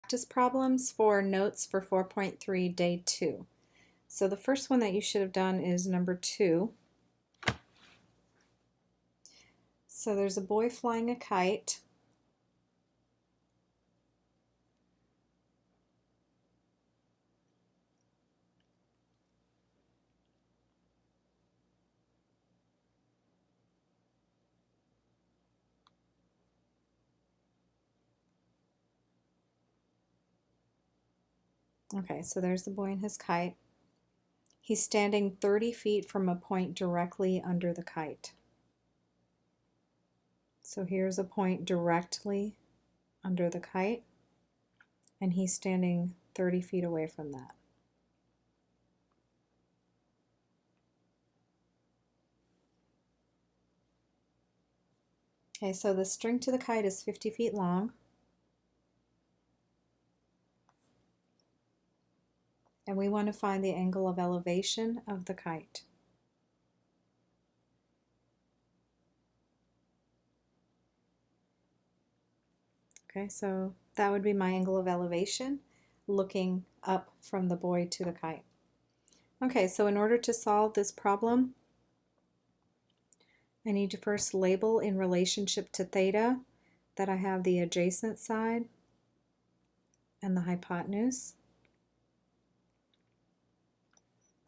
Practice problems for notes for 4.3 day 2. So the first one that you should have done is number 2. So there's a boy flying a kite. Okay, so there's the boy and his kite. He's standing 30 feet from a point directly under the kite. So here's a point directly under the kite, and he's standing 30 feet away from that. Okay, so the string to the kite is 50 feet long. And we want to find the angle of elevation of the kite. Okay, so that would be my angle of elevation, looking up from the boy to the kite. Okay, so in order to solve this problem, I need to first label in relationship to theta that I have the adjacent side and the hypotenuse.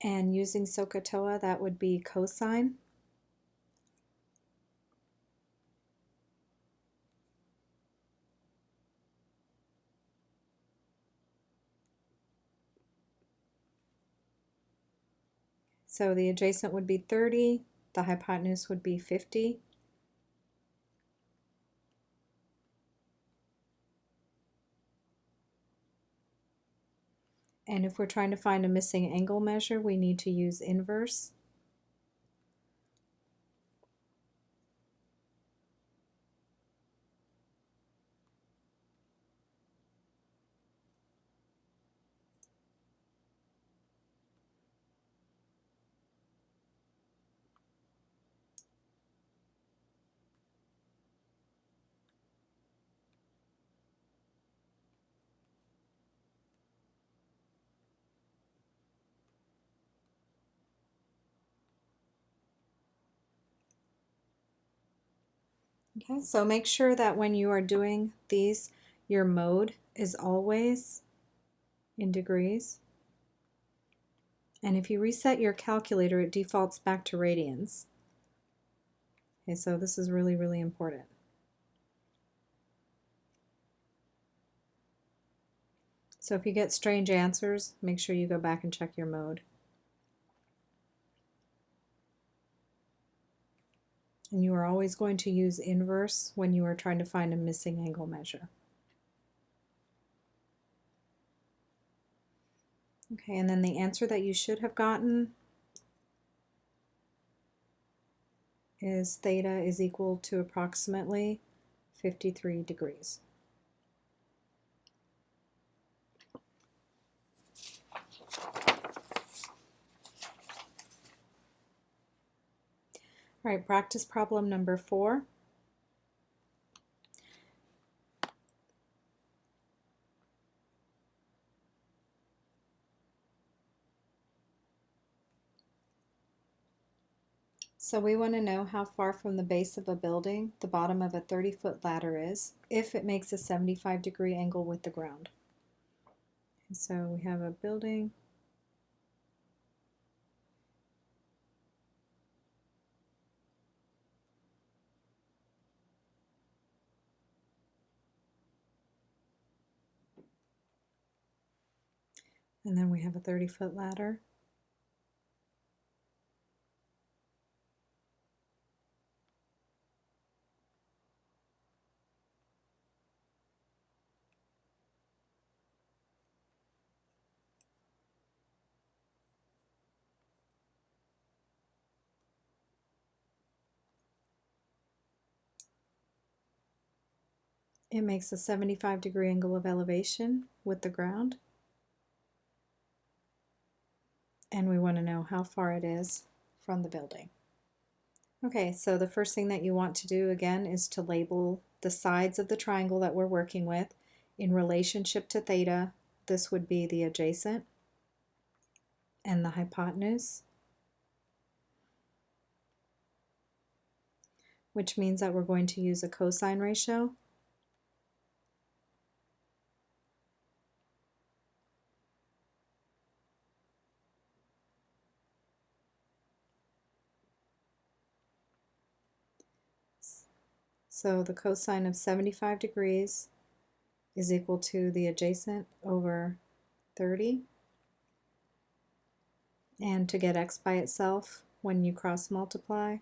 And using SOHCAHTOA, that would be cosine. So the adjacent would be 30, the hypotenuse would be 50. And if we're trying to find a missing angle measure, we need to use inverse. Okay, so make sure that when you are doing these, your mode is always in degrees. And if you reset your calculator, it defaults back to radians. Okay, so this is really, really important. So if you get strange answers, make sure you go back and check your mode. And you are always going to use inverse when you are trying to find a missing angle measure. Okay, and then the answer that you should have gotten is theta is equal to approximately 53 degrees. All right, practice problem number 4. So we want to know how far from the base of a building the bottom of a 30-foot ladder is if it makes a 75-degree angle with the ground. And so we have a building. And then we have a 30-foot ladder. It makes a 75-degree angle of elevation with the ground. And we want to know how far it is from the building. Okay, so the first thing that you want to do again is to label the sides of the triangle that we're working with In relationship to theta, this would be the adjacent and the hypotenuse, which means that we're going to use a cosine ratio. So the cosine of 75 degrees is equal to the adjacent over 30. And to get x by itself, when you cross multiply,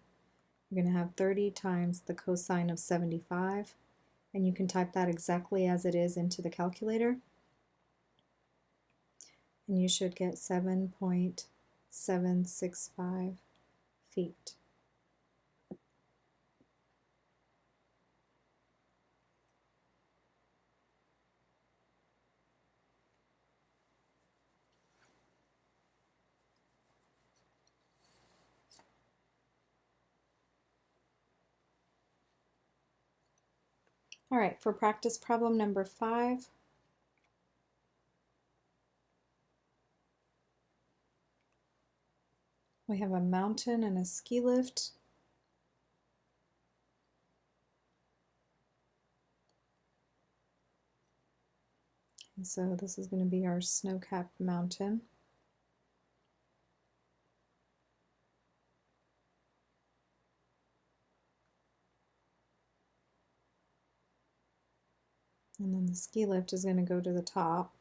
you're going to have 30 times the cosine of 75. And you can type that exactly as it is into the calculator. And you should get 7.765 feet. All right, for practice problem number 5, we have a mountain and a ski lift. And so this is going to be our snow-capped mountain. And then the ski lift is going to go to the top.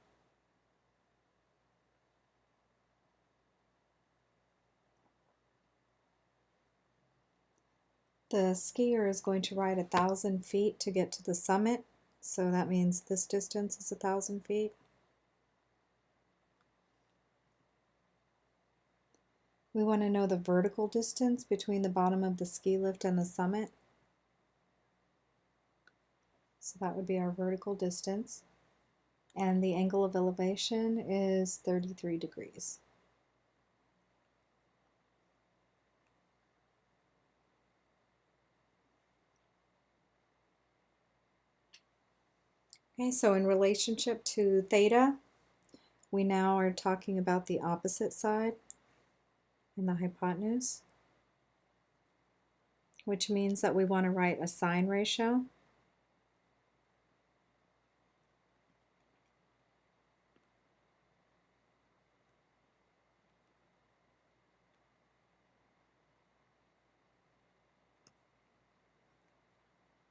The skier is going to ride 1,000 feet to get to the summit, so that means this distance is 1,000 feet. We want to know the vertical distance between the bottom of the ski lift and the summit. So that would be our vertical distance. And the angle of elevation is 33 degrees. Okay, so in relationship to theta, we now are talking about the opposite side in the hypotenuse, which means that we want to write a sine ratio.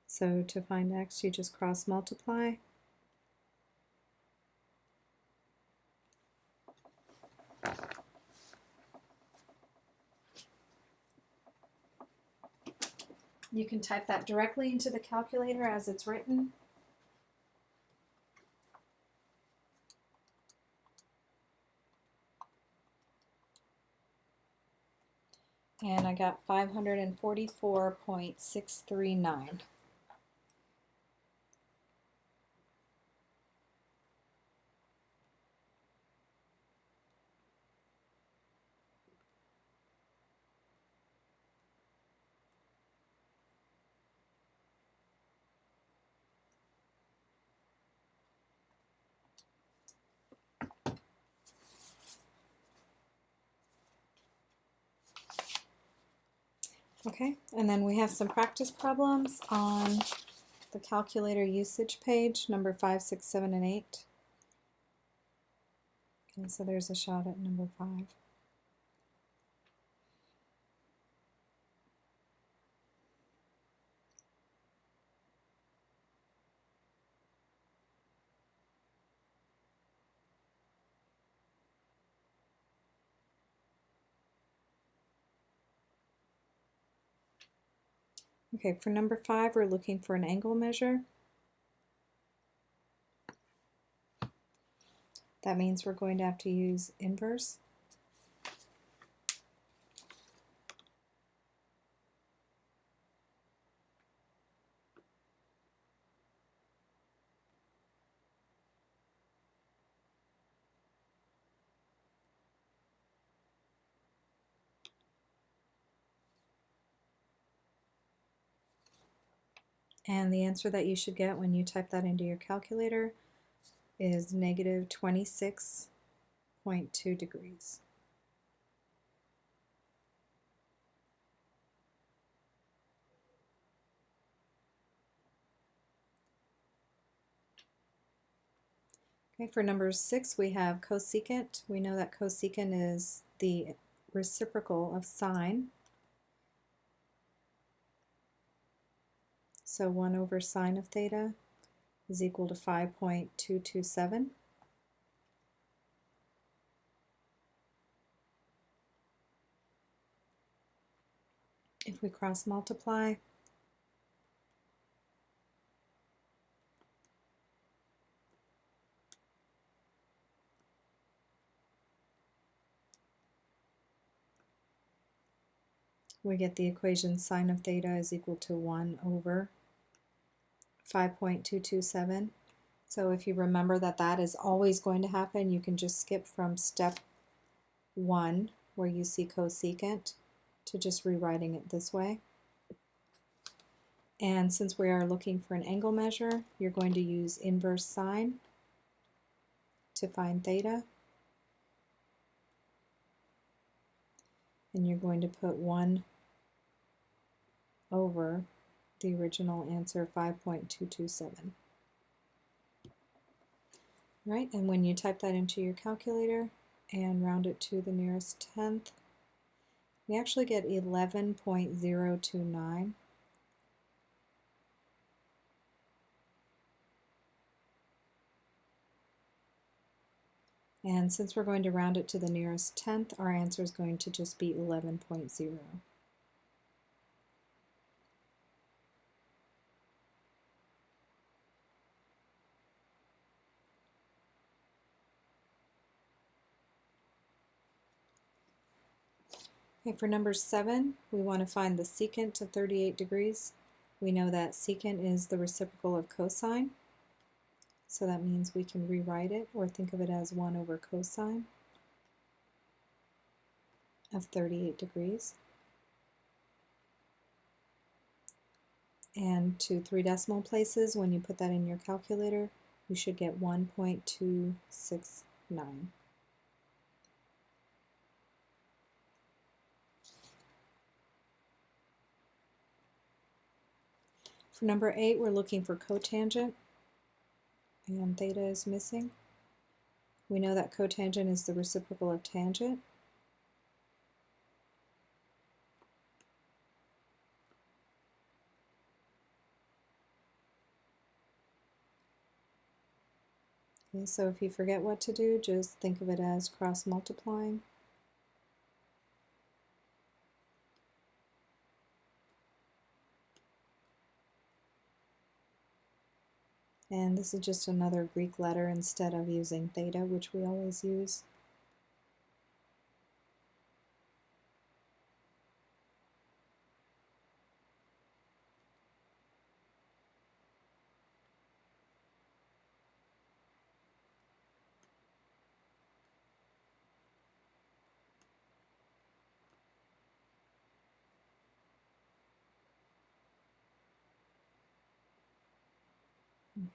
So to find x, you just cross multiply. You can type that directly into the calculator as it's written. And I got 544.639. Okay, and then we have some practice problems on the calculator usage page, number 5, 6, 7, and 8. Okay, so there's a shot at number 5. Okay, for number 5, we're looking for an angle measure. That means we're going to have to use inverse. And the answer that you should get when you type that into your calculator is negative 26.2 degrees. Okay, for number 6 we have cosecant. We know that cosecant is the reciprocal of sine. So 1 over sine of theta is equal to 5.227. If we cross multiply, we get the equation sine of theta is equal to 1 over 5.227. So if you remember that that is always going to happen, you can just skip from step 1 where you see cosecant to just rewriting it this way. And since we are looking for an angle measure, you're going to use inverse sine to find theta. And you're going to put 1 over the original answer, 5.227. Right, and when you type that into your calculator and round it to the nearest tenth, we actually get 11.029. And since we're going to round it to the nearest tenth, our answer is going to just be 11.0. Okay, for number 7, we want to find the secant of 38 degrees. We know that secant is the reciprocal of cosine, so that means we can rewrite it or think of it as 1 over cosine of 38 degrees. And to 3 decimal places, when you put that in your calculator, you should get 1.269. For number 8, we're looking for cotangent, and theta is missing. We know that cotangent is the reciprocal of tangent. Okay, so if you forget what to do, just think of it as cross multiplying. And this is just another Greek letter instead of using theta, which we always use.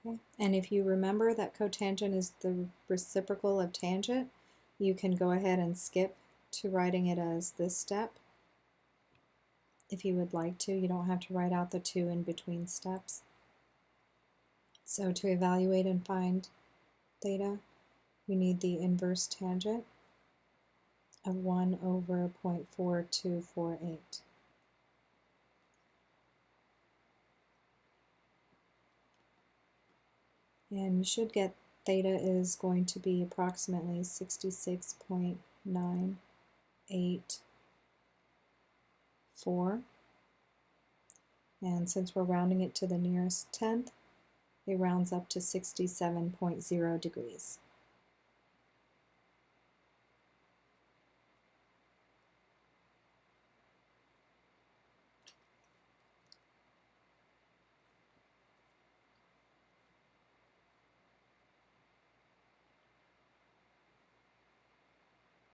Okay. And if you remember that cotangent is the reciprocal of tangent, you can go ahead and skip to writing it as this step. If you would like to, you don't have to write out the 2 in between steps. So to evaluate and find theta, we need the inverse tangent of 1 over 0.4248. And you should get theta is going to be approximately 66.984. And since we're rounding it to the nearest tenth, it rounds up to 67.0 degrees.